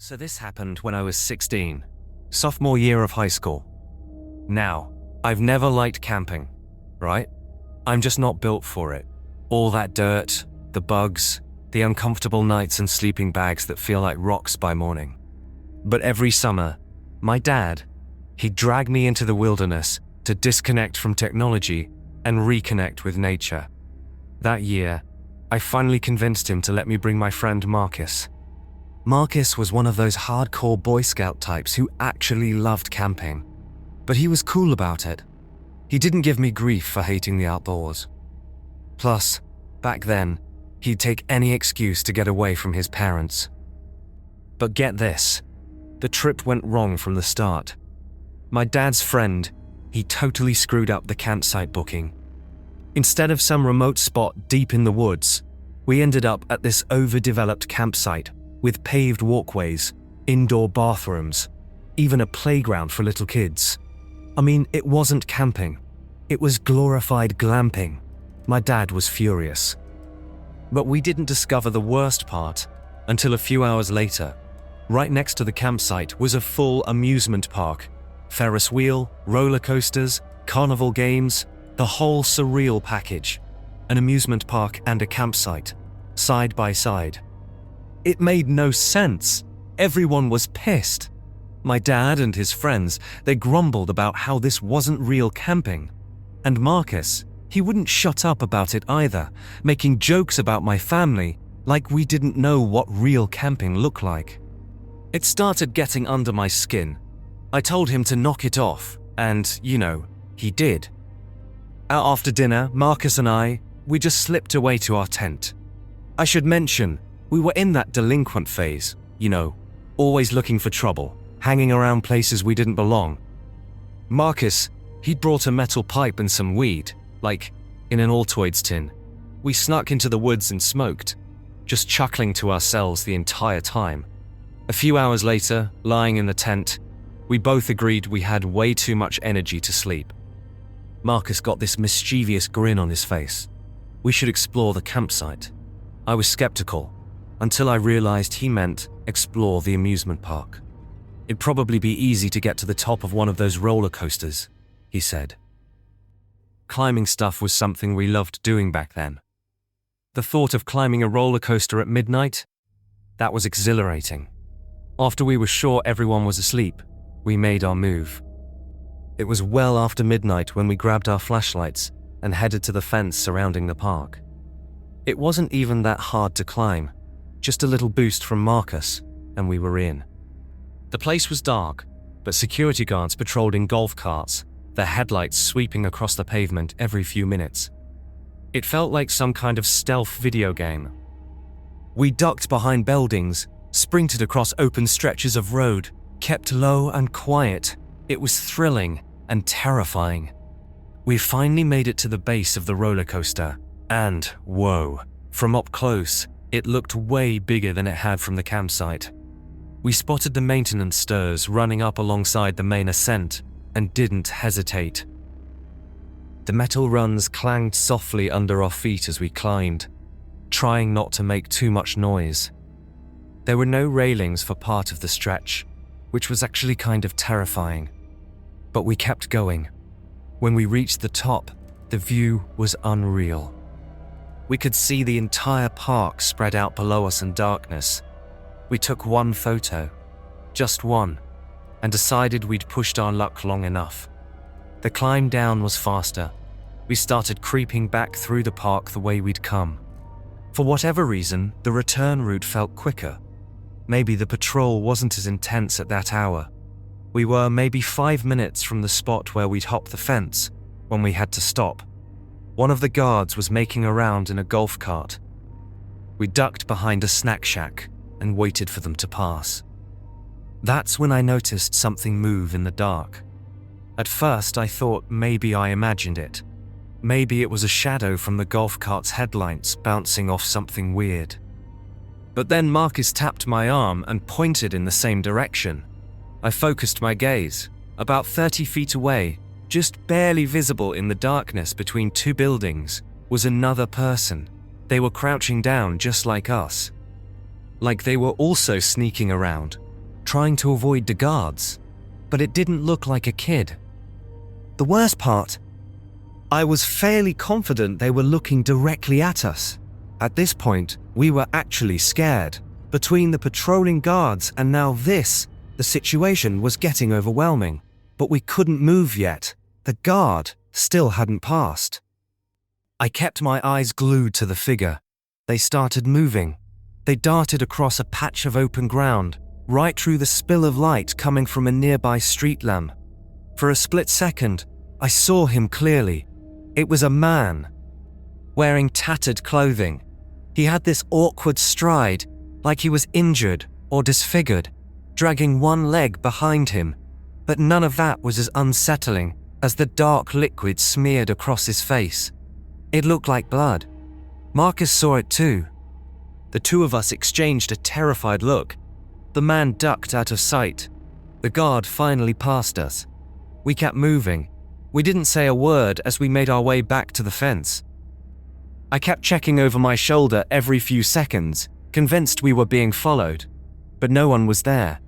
So this happened when I was 16, sophomore year of high school. Now, I've never liked camping, right? I'm just not built for it. All that dirt, the bugs, the uncomfortable nights and sleeping bags that feel like rocks by morning. But every summer, my dad, he'd drag me into the wilderness to disconnect from technology and reconnect with nature. That year, I finally convinced him to let me bring my friend Marcus. Marcus was one of those hardcore Boy Scout types who actually loved camping, but he was cool about it. He didn't give me grief for hating the outdoors. Plus, back then, he'd take any excuse to get away from his parents. But get this, the trip went wrong from the start. My dad's friend, he totally screwed up the campsite booking. Instead of some remote spot deep in the woods, we ended up at this overdeveloped campsite with paved walkways, indoor bathrooms, even a playground for little kids. I mean, it wasn't camping. It was glorified glamping. My dad was furious. But we didn't discover the worst part until a few hours later. Right next to the campsite was a full amusement park. Ferris wheel, roller coasters, carnival games, the whole surreal package. An amusement park and a campsite, side by side. It made no sense. Everyone was pissed. My dad and his friends, they grumbled about how this wasn't real camping. And Marcus, he wouldn't shut up about it either, making jokes about my family like we didn't know what real camping looked like. It started getting under my skin. I told him to knock it off, and, he did. After dinner, Marcus and we just slipped away to our tent. I should mention, we were in that delinquent phase, always looking for trouble, hanging around places we didn't belong. Marcus, he'd brought a metal pipe and some weed, like in an Altoids tin. We snuck into the woods and smoked, just chuckling to ourselves the entire time. A few hours later, lying in the tent, we both agreed we had way too much energy to sleep. Marcus got this mischievous grin on his face. We should explore the campsite. I was skeptical, until I realized he meant explore the amusement park. It'd probably be easy to get to the top of one of those roller coasters, he said. Climbing stuff was something we loved doing back then. The thought of climbing a roller coaster at midnight? That was exhilarating. After we were sure everyone was asleep, we made our move. It was well after midnight when we grabbed our flashlights and headed to the fence surrounding the park. It wasn't even that hard to climb, just a little boost from Marcus, and we were in. The place was dark, but security guards patrolled in golf carts, their headlights sweeping across the pavement every few minutes. It felt like some kind of stealth video game. We ducked behind buildings, sprinted across open stretches of road, kept low and quiet. It was thrilling and terrifying. We finally made it to the base of the roller coaster, and whoa, from up close, it looked way bigger than it had from the campsite. We spotted the maintenance stairs running up alongside the main ascent and didn't hesitate. The metal rungs clanged softly under our feet as we climbed, trying not to make too much noise. There were no railings for part of the stretch, which was actually kind of terrifying. But we kept going. When we reached the top, the view was unreal. We could see the entire park spread out below us in darkness. We took one photo, just one, and decided we'd pushed our luck long enough. The climb down was faster. We started creeping back through the park the way we'd come. For whatever reason, the return route felt quicker. Maybe the patrol wasn't as intense at that hour. We were maybe 5 minutes from the spot where we'd hopped the fence when we had to stop. One of the guards was making a round in a golf cart. We ducked behind a snack shack and waited for them to pass. That's when I noticed something move in the dark. At first, I thought maybe I imagined it. Maybe it was a shadow from the golf cart's headlights bouncing off something weird. But then Marcus tapped my arm and pointed in the same direction. I focused my gaze. About 30 feet away, just barely visible in the darkness between two buildings, was another person. They were crouching down just like us. Like they were also sneaking around, trying to avoid the guards, but it didn't look like a kid. The worst part, I was fairly confident they were looking directly at us. At this point, we were actually scared. Between the patrolling guards and now this, the situation was getting overwhelming. But we couldn't move yet. The guard still hadn't passed. I kept my eyes glued to the figure. They started moving. They darted across a patch of open ground, right through the spill of light coming from a nearby street lamp. For a split second, I saw him clearly. It was a man, wearing tattered clothing. He had this awkward stride, like he was injured or disfigured, dragging one leg behind him. But none of that was as unsettling as the dark liquid smeared across his face. It looked like blood. Marcus saw it too. The two of us exchanged a terrified look. The man ducked out of sight. The guard finally passed us. We kept moving. We didn't say a word as we made our way back to the fence. I kept checking over my shoulder every few seconds, convinced we were being followed. But no one was there.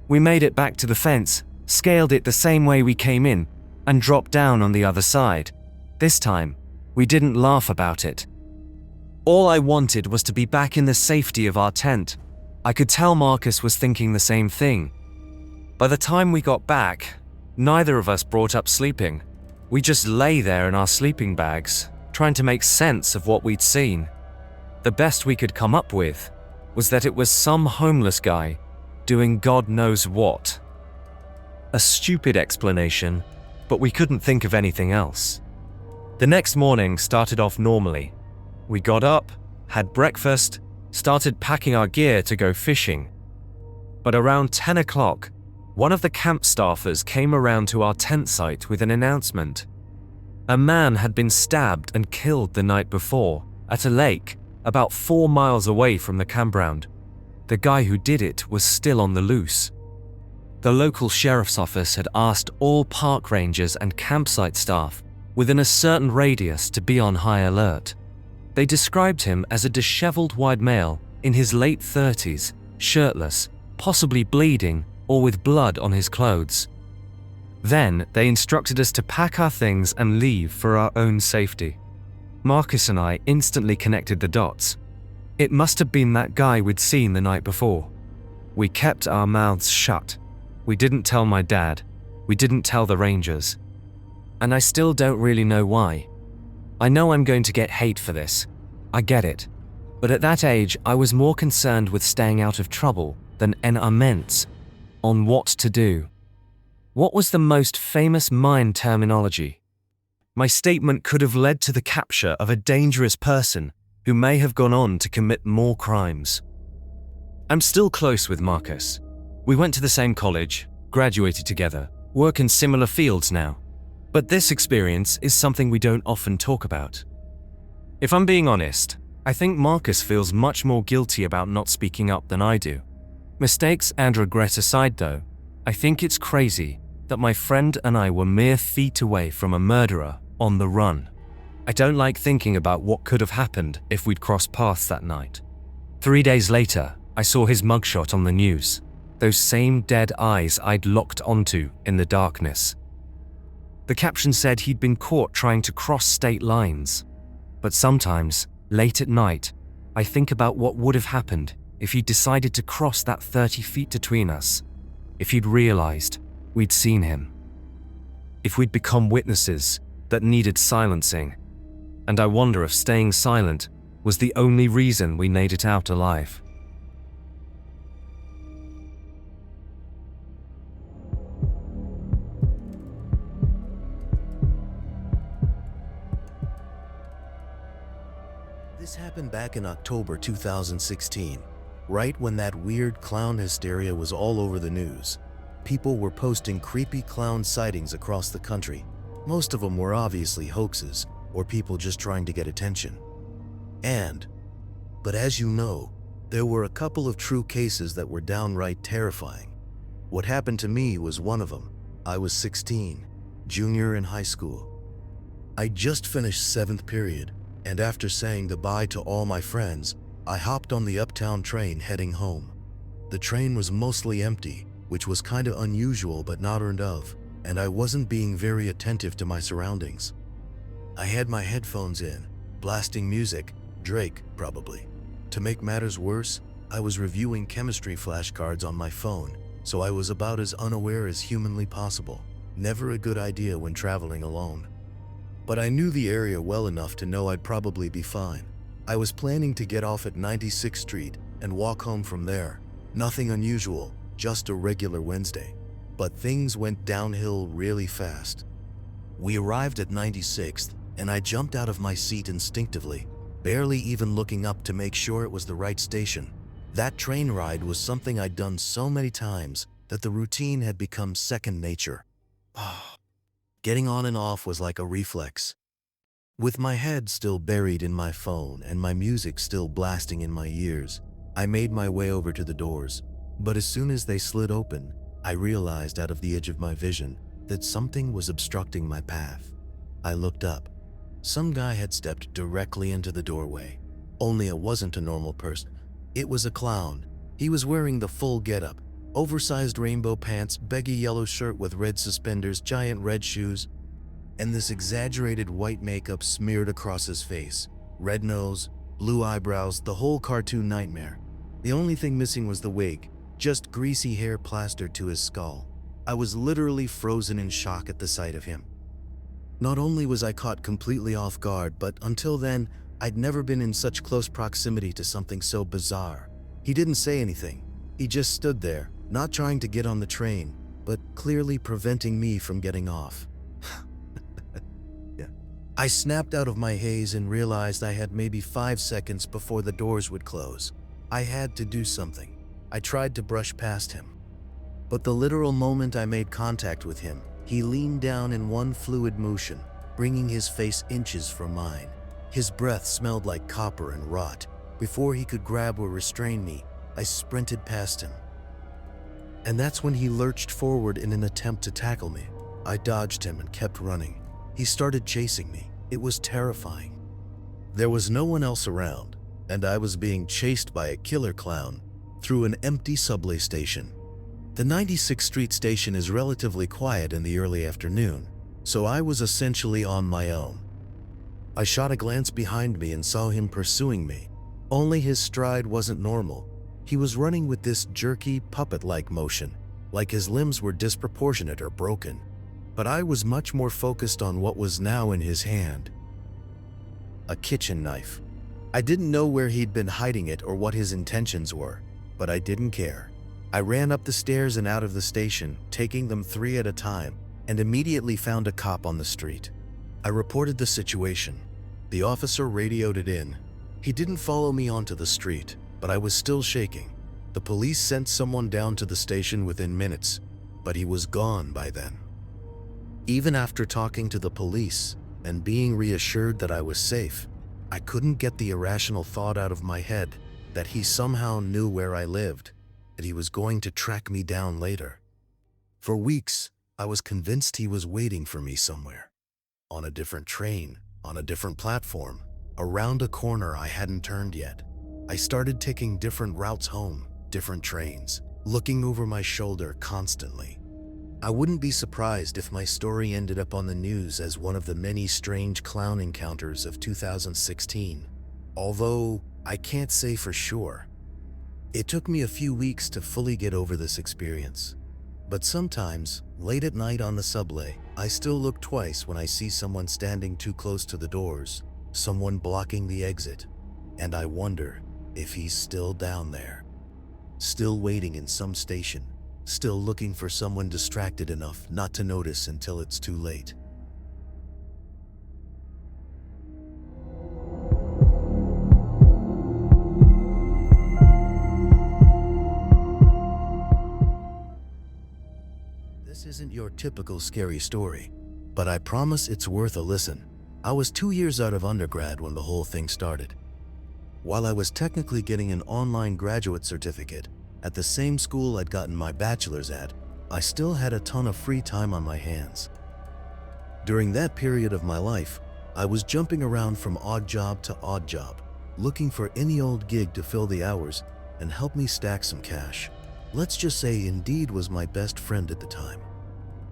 We made it back to the fence, scaled it the same way we came in, and dropped down on the other side. This time, we didn't laugh about it. All I wanted was to be back in the safety of our tent. I could tell Marcus was thinking the same thing. By the time we got back, neither of us brought up sleeping. We just lay there in our sleeping bags, trying to make sense of what we'd seen. The best we could come up with was that it was some homeless guy doing God knows what. A stupid explanation, but we couldn't think of anything else. The next morning started off normally. We got up, had breakfast, started packing our gear to go fishing. But around 10 o'clock, one of the camp staffers came around to our tent site with an announcement. A man had been stabbed and killed the night before at a lake about 4 miles away from the campground. The guy who did it was still on the loose. The local sheriff's office had asked all park rangers and campsite staff within a certain radius to be on high alert. They described him as a disheveled white male in his late 30s, shirtless, possibly bleeding or with blood on his clothes. Then they instructed us to pack our things and leave for our own safety. Marcus and I instantly connected the dots. It must have been that guy we'd seen the night before. We kept our mouths shut. We didn't tell my dad. We didn't tell the rangers. And I still don't really know why. I know I'm going to get hate for this. I get it. But at that age, I was more concerned with staying out of trouble than en amends on what to do. What was the most famous mine terminology? My statement could have led to the capture of a dangerous person who may have gone on to commit more crimes. I'm still close with Marcus. We went to the same college, graduated together, work in similar fields now. But this experience is something we don't often talk about. If I'm being honest, I think Marcus feels much more guilty about not speaking up than I do. Mistakes and regret aside though, I think it's crazy that my friend and I were mere feet away from a murderer on the run. I don't like thinking about what could have happened if we'd crossed paths that night. 3 days later, I saw his mugshot on the news. Those same dead eyes I'd locked onto in the darkness. The caption said he'd been caught trying to cross state lines. But sometimes, late at night, I think about what would have happened if he'd decided to cross that 30 feet between us. If he'd realized we'd seen him. If we'd become witnesses that needed silencing. And I wonder if staying silent was the only reason we made it out alive. This happened back in October 2016, right when that weird clown hysteria was all over the news. People were posting creepy clown sightings across the country. Most of them were obviously hoaxes, or people just trying to get attention. But as you know, there were a couple of true cases that were downright terrifying. What happened to me was one of them. I was 16, junior in high school. I just finished 7th period, and after saying goodbye to all my friends, I hopped on the uptown train heading home. The train was mostly empty, which was kinda unusual but not unheard of, and I wasn't being very attentive to my surroundings. I had my headphones in, blasting music, Drake probably. To make matters worse, I was reviewing chemistry flashcards on my phone, so I was about as unaware as humanly possible. Never a good idea when traveling alone. But I knew the area well enough to know I'd probably be fine. I was planning to get off at 96th Street and walk home from there. Nothing unusual, just a regular Wednesday. But things went downhill really fast. We arrived at 96th, and I jumped out of my seat instinctively, barely even looking up to make sure it was the right station. That train ride was something I'd done so many times that the routine had become second nature. Getting on and off was like a reflex. With my head still buried in my phone and my music still blasting in my ears, I made my way over to the doors. But as soon as they slid open, I realized out of the edge of my vision that something was obstructing my path. I looked up. Some guy had stepped directly into the doorway. Only it wasn't a normal person. It was a clown. He was wearing the full getup. Oversized rainbow pants, baggy yellow shirt with red suspenders, giant red shoes, and this exaggerated white makeup smeared across his face. Red nose, blue eyebrows, the whole cartoon nightmare. The only thing missing was the wig, just greasy hair plastered to his skull. I was literally frozen in shock at the sight of him. Not only was I caught completely off guard, but until then, I'd never been in such close proximity to something so bizarre. He didn't say anything. He just stood there, not trying to get on the train, but clearly preventing me from getting off. Yeah. I snapped out of my haze and realized I had maybe 5 seconds before the doors would close. I had to do something. I tried to brush past him. But the literal moment I made contact with him, he leaned down in one fluid motion, bringing his face inches from mine. His breath smelled like copper and rot. Before he could grab or restrain me, I sprinted past him. And that's when he lurched forward in an attempt to tackle me. I dodged him and kept running. He started chasing me. It was terrifying. There was no one else around, and I was being chased by a killer clown through an empty subway station. The 96th Street station is relatively quiet in the early afternoon, so I was essentially on my own. I shot a glance behind me and saw him pursuing me. Only his stride wasn't normal. He was running with this jerky, puppet-like motion, like his limbs were disproportionate or broken. But I was much more focused on what was now in his hand. A kitchen knife. I didn't know where he'd been hiding it or what his intentions were, but I didn't care. I ran up the stairs and out of the station, taking them 3 at a time, and immediately found a cop on the street. I reported the situation. The officer radioed it in. He didn't follow me onto the street, but I was still shaking. The police sent someone down to the station within minutes, but he was gone by then. Even after talking to the police and being reassured that I was safe, I couldn't get the irrational thought out of my head that he somehow knew where I lived, that he was going to track me down later. For weeks, I was convinced he was waiting for me somewhere. On a different train, on a different platform, around a corner I hadn't turned yet. I started taking different routes home, different trains, looking over my shoulder constantly. I wouldn't be surprised if my story ended up on the news as one of the many strange clown encounters of 2016, although I can't say for sure. It took me a few weeks to fully get over this experience. But sometimes, late at night on the subway, I still look twice when I see someone standing too close to the doors, someone blocking the exit, and I wonder if he's still down there, still waiting in some station, still looking for someone distracted enough not to notice until it's too late. This isn't your typical scary story, but I promise it's worth a listen. I was 2 years out of undergrad when the whole thing started. While I was technically getting an online graduate certificate at the same school I'd gotten my bachelor's at, I still had a ton of free time on my hands. During that period of my life, I was jumping around from odd job to odd job, looking for any old gig to fill the hours and help me stack some cash. let's just say Indeed was my best friend at the time.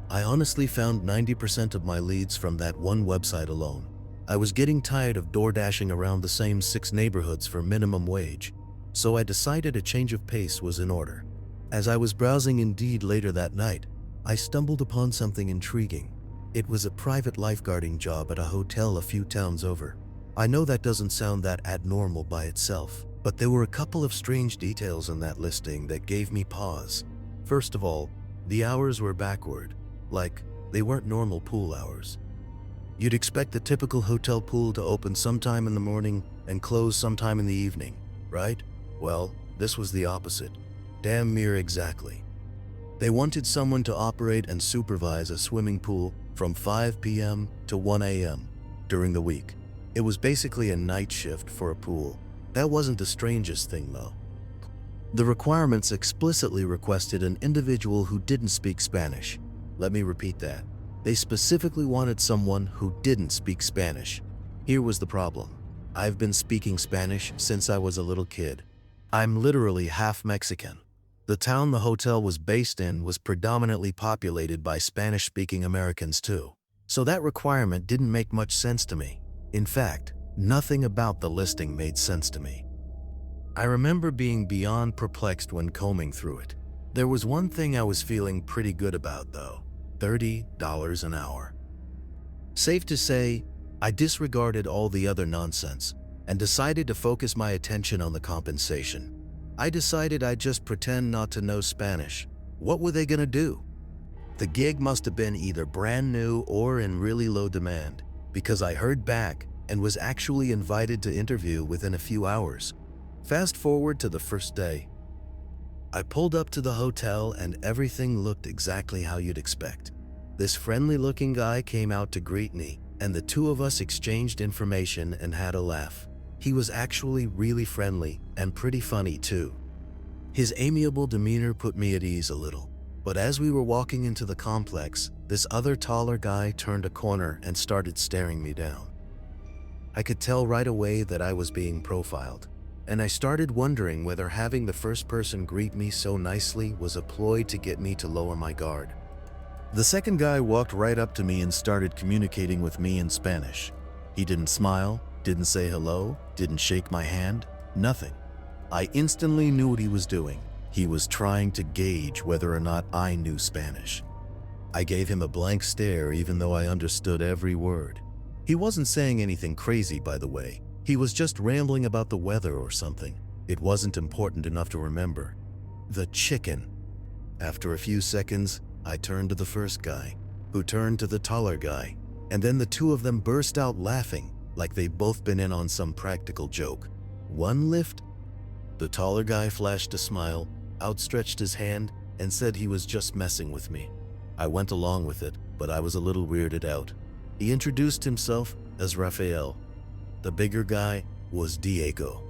I honestly found 90% of my leads from that one website alone. I was getting tired of door dashing around the same 6 neighborhoods for minimum wage, so I decided a change of pace was in order. As I was browsing Indeed later that night, I stumbled upon something intriguing. It was a private lifeguarding job at a hotel a few towns over. I know that doesn't sound that abnormal by itself, but there were a couple of strange details in that listing that gave me pause. First of all, the hours were backward, like they weren't normal pool hours. You'd expect the typical hotel pool to open sometime in the morning and close sometime in the evening, right? Well, this was the opposite. Damn near exactly. They wanted someone to operate and supervise a swimming pool from 5 p.m. to 1 a.m. during the week. It was basically a night shift for a pool. That wasn't the strangest thing though. The requirements explicitly requested an individual who didn't speak Spanish. Let me repeat that. They specifically wanted someone who didn't speak Spanish. Here was the problem. I've been speaking Spanish since I was a little kid. I'm literally half Mexican. The town the hotel was based in was predominantly populated by Spanish-speaking Americans too, so that requirement didn't make much sense to me. In fact, nothing about the listing made sense to me. I remember being beyond perplexed when combing through it. There was one thing I was feeling pretty good about though: $30 an hour. Safe to say, I disregarded all the other nonsense and decided to focus my attention on the compensation. I decided I'd just pretend not to know Spanish. What were they gonna do? The gig must have been either brand new or in really low demand, because I heard back and was actually invited to interview within a few hours. Fast forward to the first day. I pulled up to the hotel and everything looked exactly how you'd expect. This friendly-looking guy came out to greet me, and the two of us exchanged information and had a laugh. He was actually really friendly and pretty funny too. His amiable demeanor put me at ease a little, but as we were walking into the complex, this other taller guy turned a corner and started staring me down. I could tell right away that I was being profiled, and I started wondering whether having the first person greet me so nicely was a ploy to get me to lower my guard. The second guy walked right up to me and started communicating with me in Spanish. He didn't smile, didn't say hello, didn't shake my hand, nothing. I instantly knew what he was doing. He was trying to gauge whether or not I knew Spanish. I gave him a blank stare even though I understood every word. He wasn't saying anything crazy, by the way. He was just rambling about the weather or something. It wasn't important enough to remember. The chicken. After a few seconds, I turned to the first guy, who turned to the taller guy, and then the two of them burst out laughing like they'd both been in on some practical joke. One lift? The taller guy flashed a smile, outstretched his hand, and said he was just messing with me. I went along with it, but I was a little weirded out. He introduced himself as Rafael. The bigger guy was Diego.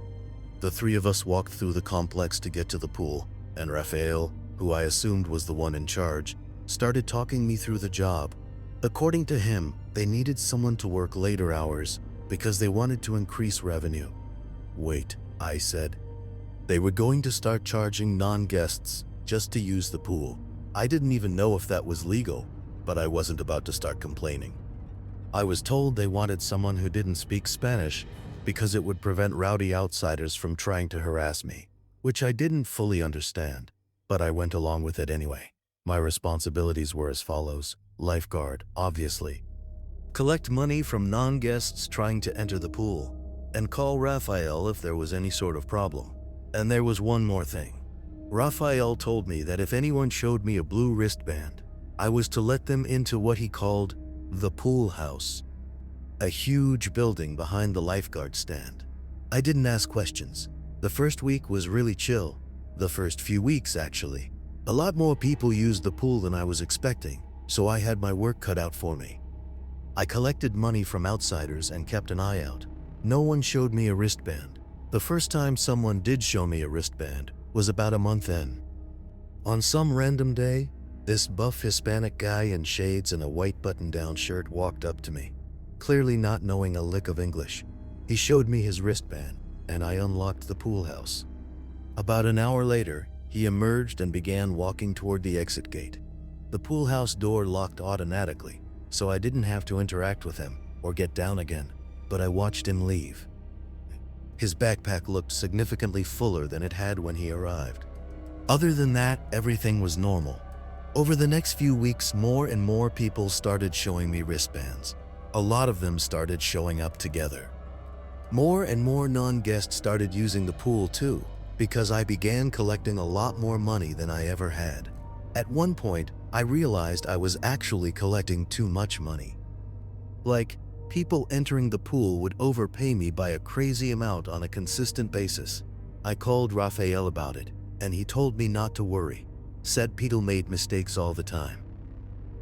The three of us walked through the complex to get to the pool, and Rafael, who I assumed was the one in charge, started talking me through the job. According to him, they needed someone to work later hours because they wanted to increase revenue. Wait, I said. They were going to start charging non-guests just to use the pool. I didn't even know if that was legal, but I wasn't about to start complaining. I was told they wanted someone who didn't speak Spanish because it would prevent rowdy outsiders from trying to harass me, which I didn't fully understand, but I went along with it anyway. My responsibilities were as follows: lifeguard, obviously. Collect money from non-guests trying to enter the pool, and call Rafael if there was any sort of problem. And there was one more thing. Rafael told me that if anyone showed me a blue wristband, I was to let them into what he called the pool house, a huge building behind the lifeguard stand. I didn't ask questions. The first week was really chill. The first few weeks, actually. A lot more people used the pool than I was expecting, so I had my work cut out for me. I collected money from outsiders and kept an eye out. No one showed me a wristband. The first time someone did show me a wristband was about a month in. On some random day, this buff Hispanic guy in shades and a white button-down shirt walked up to me, clearly not knowing a lick of English. He showed me his wristband, and I unlocked the pool house. About an hour later, he He emerged and began walking toward the exit gate. The pool house door locked automatically, so I didn't have to interact with him or get down again, but I watched him leave. His backpack looked significantly fuller than it had when he arrived. Other than that, everything was normal. Over the next few weeks, more and more people started showing me wristbands. A lot of them started showing up together. More and more non-guests started using the pool too, because I began collecting a lot more money than I ever had. At one point, I realized I was actually collecting too much money. Like, people entering the pool would overpay me by a crazy amount on a consistent basis. I called Raphael about it, and he told me not to worry, said people made mistakes all the time.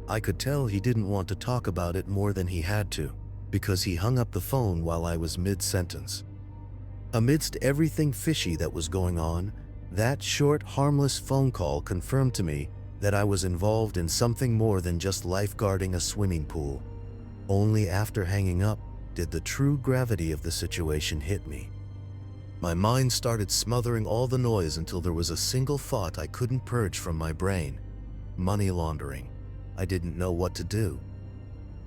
I could tell he didn't want to talk about it more than he had to, because he hung up the phone while I was mid-sentence. Amidst everything fishy that was going on, that short, harmless phone call confirmed to me that I was involved in something more than just lifeguarding a swimming pool. Only after hanging up did the true gravity of the situation hit me. My mind started smothering all the noise until there was a single thought I couldn't purge from my brain: money laundering. I didn't know what to do.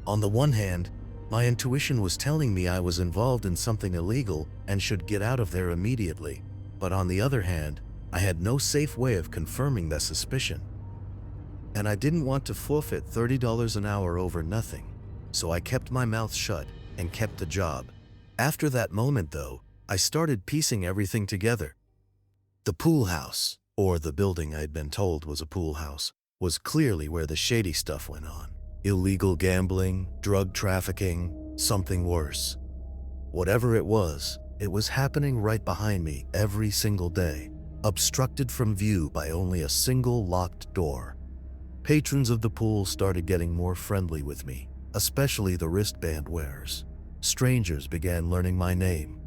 On the one hand, my intuition was telling me I was involved in something illegal and should get out of there immediately, but on the other hand, I had no safe way of confirming that suspicion. And I didn't want to forfeit $30 an hour over nothing, so I kept my mouth shut and kept the job. After that moment, though, I started piecing everything together. The pool house, or the building I'd been told was a pool house, was clearly where the shady stuff went on. Illegal gambling, drug trafficking, something worse. Whatever it was happening right behind me every single day, obstructed from view by only a single locked door. Patrons of the pool started getting more friendly with me, especially the wristband wearers. Strangers began learning my name.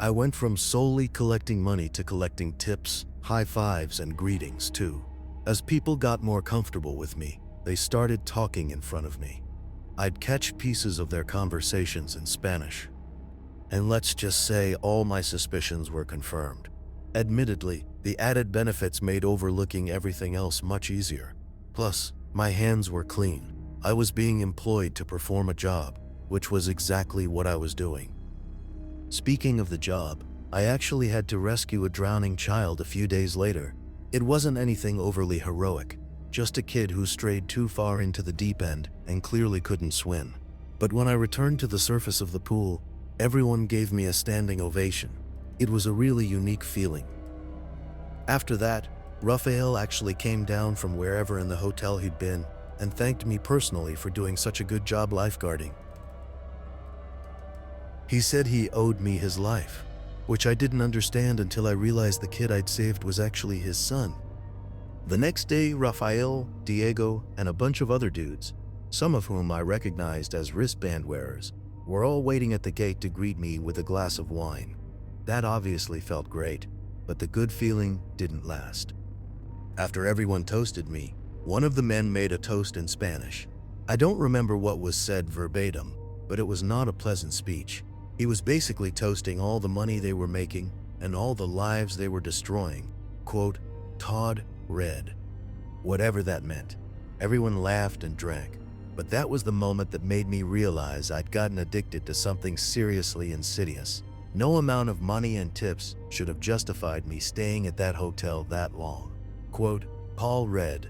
I went from solely collecting money to collecting tips, high fives, and greetings too. As people got more comfortable with me, they started talking in front of me. I'd catch pieces of their conversations in Spanish. And let's just say all my suspicions were confirmed. Admittedly, the added benefits made overlooking everything else much easier. Plus, my hands were clean. I was being employed to perform a job, which was exactly what I was doing. Speaking of the job, I actually had to rescue a drowning child a few days later. It wasn't anything overly heroic, just a kid who strayed too far into the deep end and clearly couldn't swim. But when I returned to the surface of the pool, everyone gave me a standing ovation. It was a really unique feeling. After that, Raphael actually came down from wherever in the hotel he'd been and thanked me personally for doing such a good job lifeguarding. He said he owed me his life, which I didn't understand until I realized the kid I'd saved was actually his son. The next day, Raphael, Diego, and a bunch of other dudes, some of whom I recognized as wristband wearers, were all waiting at the gate to greet me with a glass of wine. That obviously felt great, but the good feeling didn't last. After everyone toasted me, one of the men made a toast in Spanish. I don't remember what was said verbatim, but it was not a pleasant speech. He was basically toasting all the money they were making and all the lives they were destroying. Quote, Todd Red. Whatever that meant. Everyone laughed and drank, but that was the moment that made me realize I'd gotten addicted to something seriously insidious. No amount of money and tips should have justified me staying at that hotel that long. Quote, Paul Red.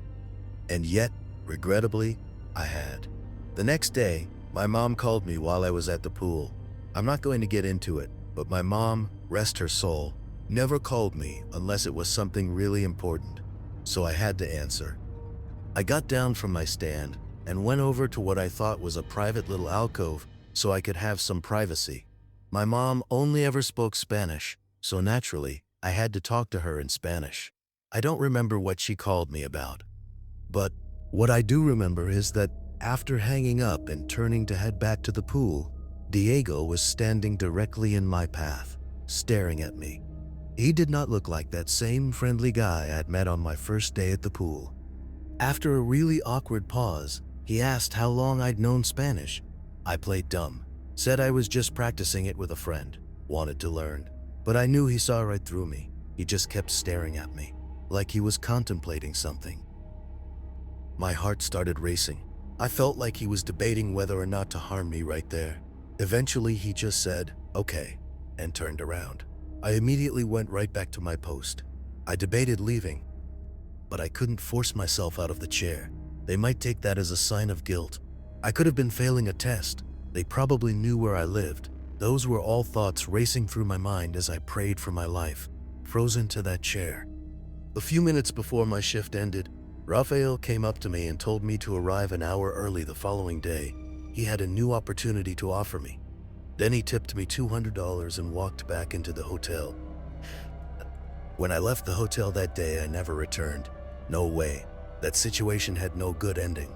And yet, regrettably, I had. The next day, my mom called me while I was at the pool. I'm not going to get into it, but my mom, rest her soul, never called me unless it was something really important, so I had to answer. I got down from my stand and went over to what I thought was a private little alcove so I could have some privacy. My mom only ever spoke Spanish, so naturally, I had to talk to her in Spanish. I don't remember what she called me about, but what I do remember is that after hanging up and turning to head back to the pool, Diego was standing directly in my path, staring at me. He did not look like that same friendly guy I'd met on my first day at the pool. After a really awkward pause, he asked how long I'd known Spanish. I played dumb, said I was just practicing it with a friend, wanted to learn, but I knew he saw right through me. He just kept staring at me, like he was contemplating something. My heart started racing. I felt like he was debating whether or not to harm me right there. Eventually, he just said, "Okay," and turned around. I immediately went right back to my post. I debated leaving, but I couldn't force myself out of the chair. They might take that as a sign of guilt. I could have been failing a test. They probably knew where I lived. Those were all thoughts racing through my mind as I prayed for my life, frozen to that chair. A few minutes before my shift ended, Raphael came up to me and told me to arrive an hour early the following day. He had a new opportunity to offer me. Then he tipped me $200 and walked back into the hotel. When I left the hotel that day, I never returned. No way. That situation had no good ending.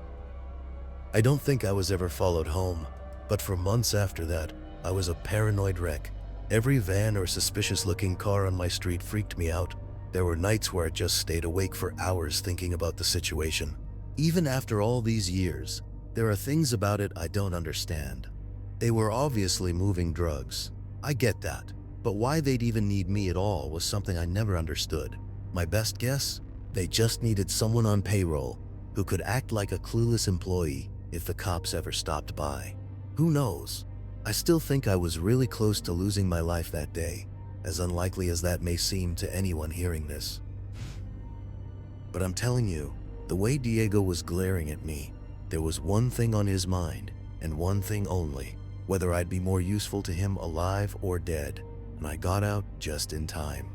I don't think I was ever followed home, but for months after that, I was a paranoid wreck. Every van or suspicious-looking car on my street freaked me out. There were nights where I just stayed awake for hours thinking about the situation. Even after all these years, there are things about it I don't understand. They were obviously moving drugs. I get that. But why they'd even need me at all was something I never understood. My best guess? They just needed someone on payroll who could act like a clueless employee if the cops ever stopped by. Who knows? I still think I was really close to losing my life that day, as unlikely as that may seem to anyone hearing this. But I'm telling you, the way Diego was glaring at me, there was one thing on his mind, and one thing only: whether I'd be more useful to him alive or dead, and I got out just in time.